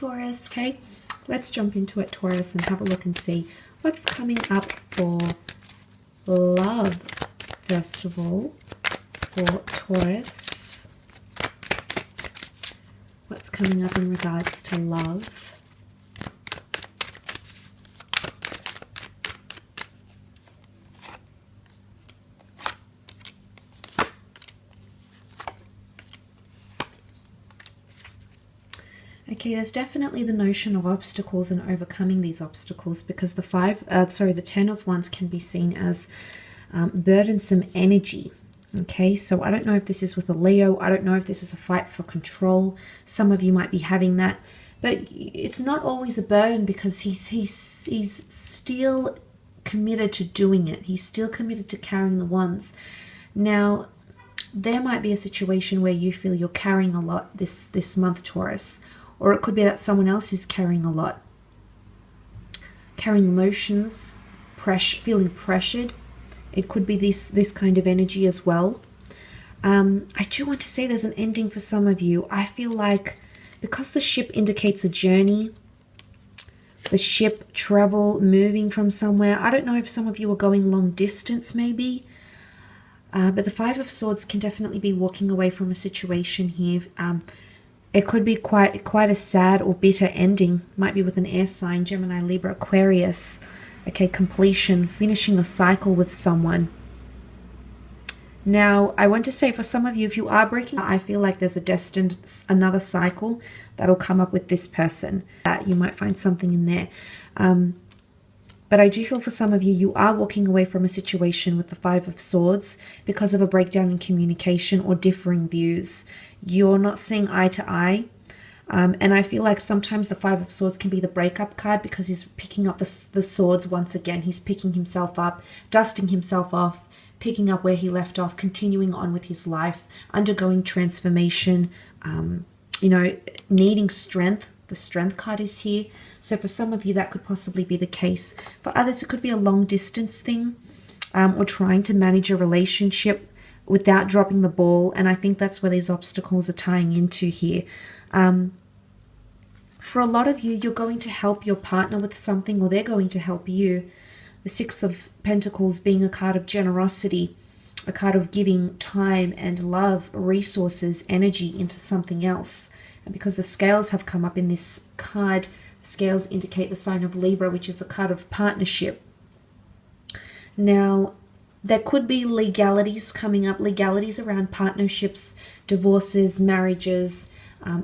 Taurus. Okay, let's jump into it, Taurus, and have a look and see what's coming up for love. First of all, for Taurus, what's coming up in regards to love? Okay, there's definitely the notion of obstacles and overcoming these obstacles, because the the 10 of Wands can be seen as burdensome energy. Okay, so I don't know if this is with a Leo. I don't know if this is a fight for control. Some of you might be having that, but it's not always a burden, because he's still committed to doing it. He's still committed to carrying the wands. Now, there might be a situation where you feel you're carrying a lot this month, Taurus. Or it could be that someone else is carrying a lot. Carrying emotions, feeling pressured. It could be this kind of energy as well. I do want to say there's an ending for some of you. I feel like because the ship indicates a journey, the ship, travel, moving from somewhere. I don't know if some of you are going long distance maybe. But the Five of Swords can definitely be walking away from a situation here. It could be quite a sad or bitter ending. Might be with an air sign, Gemini, Libra, Aquarius. Okay, completion, finishing a cycle with someone. Now, I want to say for some of you, if you are breaking up, I feel like there's another cycle that'll come up with this person. That you might find something in there. But I do feel for some of you, you are walking away from a situation with the Five of Swords because of a breakdown in communication or differing views. You're not seeing eye to eye. And I feel like sometimes the Five of Swords can be the breakup card, because he's picking up the swords once again. He's picking himself up, dusting himself off, picking up where he left off, continuing on with his life, undergoing transformation, needing strength. The Strength card is here. So for some of you, that could possibly be the case. For others, it could be a long distance thing, or trying to manage a relationship without dropping the ball. And I think that's where these obstacles are tying into here. For a lot of you, you're going to help your partner with something, or they're going to help you. The Six of Pentacles being a card of generosity, a card of giving time and love, resources, energy into something else. And because the scales have come up in this card, the scales indicate the sign of Libra, which is a card of partnership. Now, there could be legalities coming up, legalities around partnerships, divorces, marriages,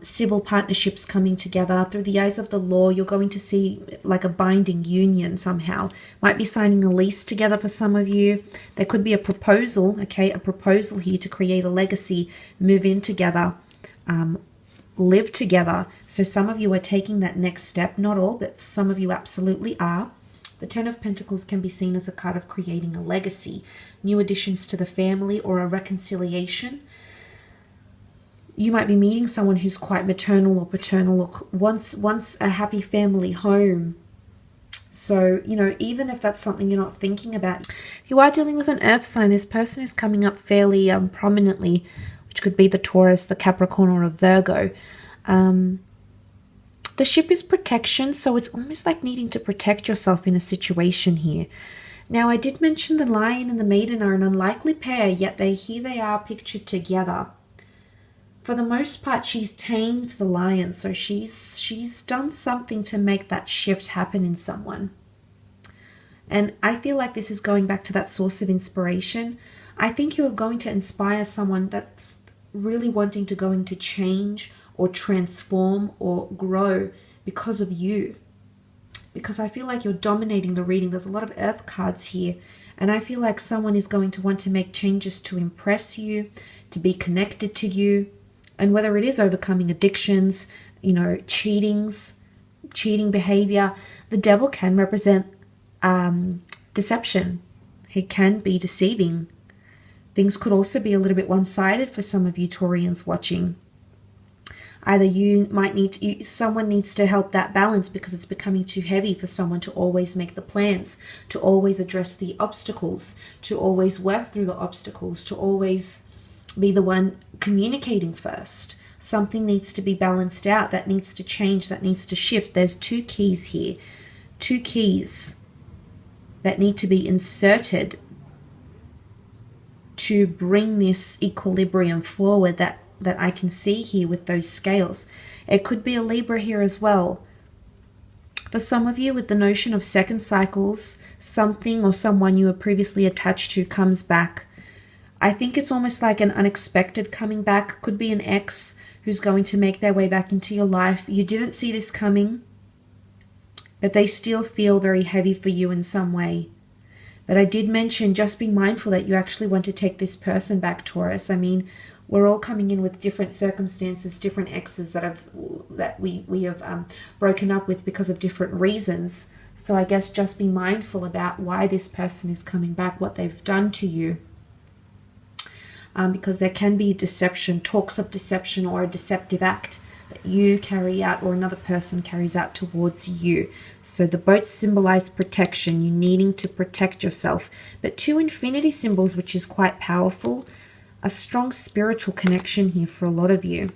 civil partnerships coming together. Through the eyes of the law, you're going to see like a binding union somehow. Might be signing a lease together for some of you. There could be a proposal, okay, a proposal here to create a legacy, move in together, live together. So some of you are taking that next step. Not all, but some of you absolutely are. The Ten of Pentacles can be seen as a card of creating a legacy, new additions to the family, or a reconciliation. You might be meeting someone who's quite maternal or paternal, or wants a happy family home. So, even if that's something you're not thinking about, if you are dealing with an earth sign, this person is coming up fairly prominently, which could be the Taurus, the Capricorn, or a Virgo. The ship is protection, so it's almost like needing to protect yourself in a situation here. Now, I did mention the Lion and the Maiden are an unlikely pair, yet here they are pictured together. For the most part, she's tamed the Lion, so she's done something to make that shift happen in someone. And I feel like this is going back to that source of inspiration. I think you're going to inspire someone that's really wanting to go into change or transform or grow because of you. Because I feel like you're dominating the reading. There's a lot of earth cards here. And I feel like someone is going to want to make changes to impress you, to be connected to you. And whether it is overcoming addictions, cheating behavior, the devil can represent deception. He can be deceiving. Things could also be a little bit one-sided for some of you Taurians watching. Either someone needs to help that balance, because it's becoming too heavy for someone to always make the plans, to always address the obstacles, to always work through the obstacles, to always be the one communicating first. Something needs to be balanced out. That needs to change. That needs to shift. There's 2 keys here. 2 keys that need to be inserted to bring this equilibrium forward that I can see here with those scales. It could be a Libra here as well. For some of you, with the notion of second cycles, something or someone you were previously attached to comes back. I think it's almost like an unexpected coming back. Could be an ex who's going to make their way back into your life. You didn't see this coming, but they still feel very heavy for you in some way. But I did mention, just be mindful that you actually want to take this person back, Taurus. I mean, we're all coming in with different circumstances, different exes that we have broken up with because of different reasons. So I guess just be mindful about why this person is coming back, what they've done to you. Because there can be deception, talks of deception, or a deceptive act that you carry out or another person carries out towards you. So the boats symbolize protection, you needing to protect yourself. But 2 infinity symbols, which is quite powerful. A strong spiritual connection here for a lot of you.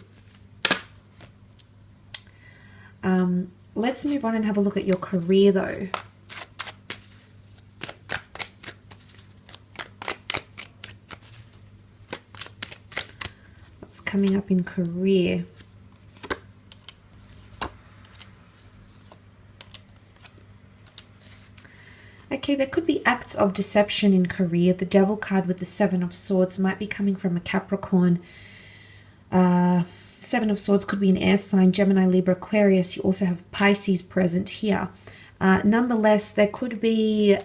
Let's move on and have a look at your career though. What's coming up in career? Okay, there could be acts of deception in career. The Devil card with the 7 of Swords might be coming from a Capricorn. 7 of Swords could be an air sign, Gemini, Libra, Aquarius. You also have Pisces present here. Nonetheless, there could be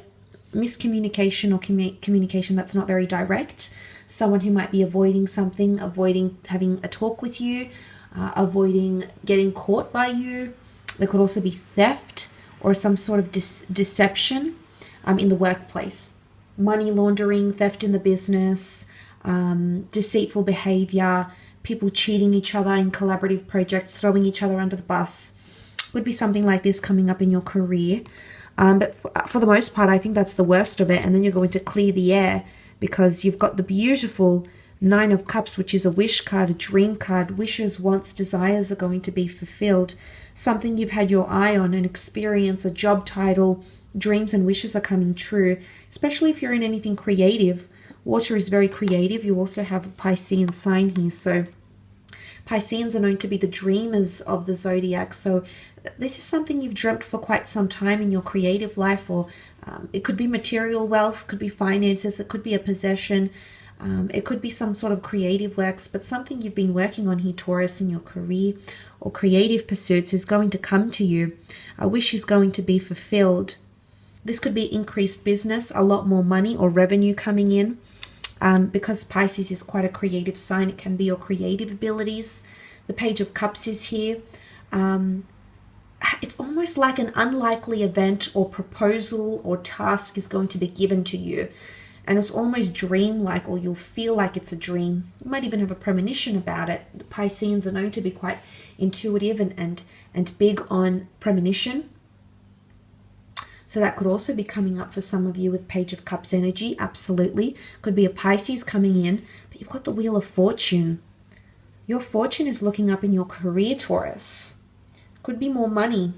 miscommunication or communication that's not very direct. Someone who might be avoiding something, avoiding having a talk with you, avoiding getting caught by you. There could also be theft or some sort of deception in the workplace. Money laundering, theft in the business, deceitful behavior, people cheating each other in collaborative projects, throwing each other under the bus. Would be something like this coming up in your career. But for the most part, I think that's the worst of it. And then you're going to clear the air because you've got the beautiful 9 of Cups, which is a wish card, a dream card. Wishes, wants, desires are going to be fulfilled. Something you've had your eye on, an experience, a job title, dreams and wishes are coming true, especially if you're in anything creative. Water is very creative. You also have a Piscean sign here. So Pisceans are known to be the dreamers of the zodiac. So this is something you've dreamt for quite some time in your creative life, or it could be material wealth, could be finances, it could be a possession. It could be some sort of creative works, but something you've been working on here, Taurus, in your career or creative pursuits is going to come to you. A wish is going to be fulfilled. This could be increased business, a lot more money or revenue coming in. Because Pisces is quite a creative sign, it can be your creative abilities. The Page of Cups is here. It's almost like an unlikely event or proposal or task is going to be given to you. And it's almost dream-like, or you'll feel like it's a dream. You might even have a premonition about it. The Pisceans are known to be quite intuitive and big on premonition. So that could also be coming up for some of you with Page of Cups energy, absolutely. Could be a Pisces coming in, but you've got the Wheel of Fortune. Your fortune is looking up in your career, Taurus. Could be more money.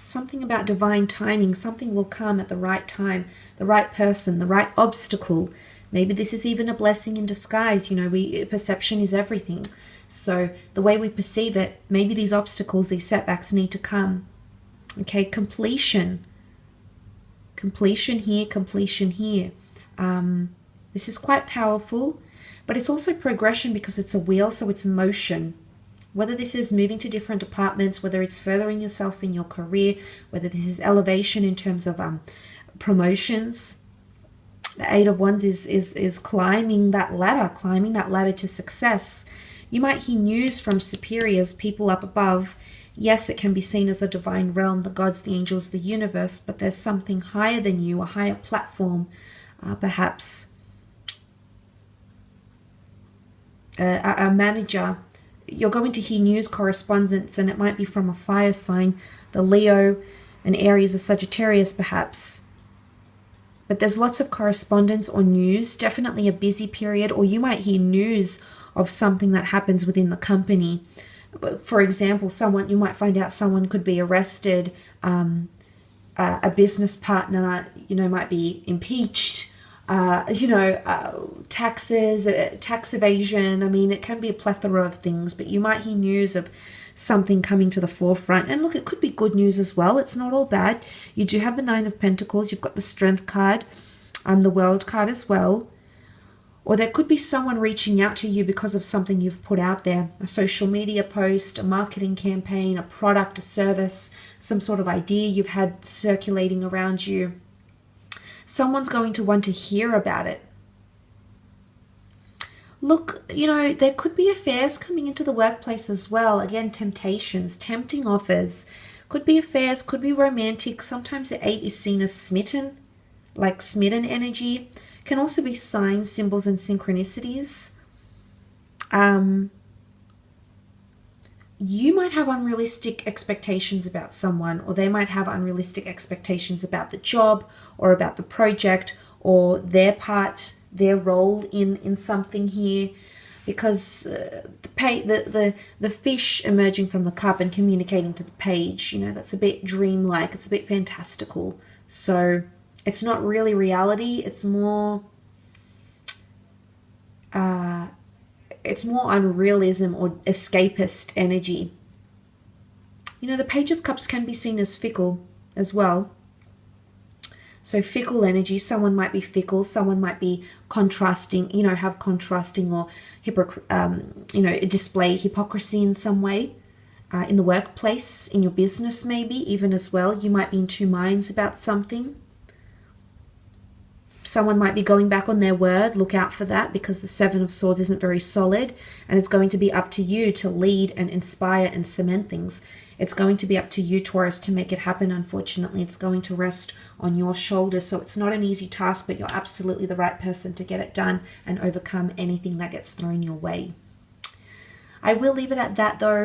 Something about divine timing. Something will come at the right time, the right person, the right obstacle. Maybe this is even a blessing in disguise. You know, perception is everything. So the way we perceive it, maybe these obstacles, these setbacks need to come. Okay, completion. Completion here, completion here. This is quite powerful, but it's also progression because it's a wheel, so it's motion. Whether this is moving to different departments, whether it's furthering yourself in your career, whether this is elevation in terms of promotions. The 8 of Wands is climbing that ladder to success. You might hear news from superiors, people up above. Yes, it can be seen as a divine realm, the gods, the angels, the universe, but there's something higher than you, a higher platform, perhaps a manager. You're going to hear news correspondence, and it might be from a fire sign, the Leo and Aries or Sagittarius perhaps. But there's lots of correspondence or news, definitely a busy period, or you might hear news of something that happens within the company. For example, you might find out someone could be arrested, a business partner, might be impeached, taxes, tax evasion. I mean, it can be a plethora of things, but you might hear news of something coming to the forefront. And look, it could be good news as well. It's not all bad. You do have the Nine of Pentacles. You've got the Strength card, the World card as well. Or there could be someone reaching out to you because of something you've put out there. A social media post, a marketing campaign, a product, a service, some sort of idea you've had circulating around you. Someone's going to want to hear about it. Look, there could be affairs coming into the workplace as well. Again, temptations, tempting offers. Could be affairs, could be romantic. Sometimes the 8 is seen as smitten, like smitten energy. Can also be signs, symbols, and synchronicities. You might have unrealistic expectations about someone, or they might have unrealistic expectations about the job or about the project or their part, their role in something here, because the fish emerging from the cup and communicating to the page, that's a bit dreamlike, it's a bit fantastical. So it's not really reality. It's more unrealism or escapist energy. The Page of Cups can be seen as fickle as well. So fickle energy, someone might be fickle, someone might be contrasting, have contrasting or display hypocrisy in some way. In the workplace, in your business maybe, even as well. You might be in two minds about something. Someone might be going back on their word. Look out for that, because the Seven of Swords isn't very solid, and it's going to be up to you to lead and inspire and cement things. It's going to be up to you, Taurus, to make it happen. Unfortunately, it's going to rest on your shoulders. So it's not an easy task, but you're absolutely the right person to get it done and overcome anything that gets thrown your way. I will leave it at that, though.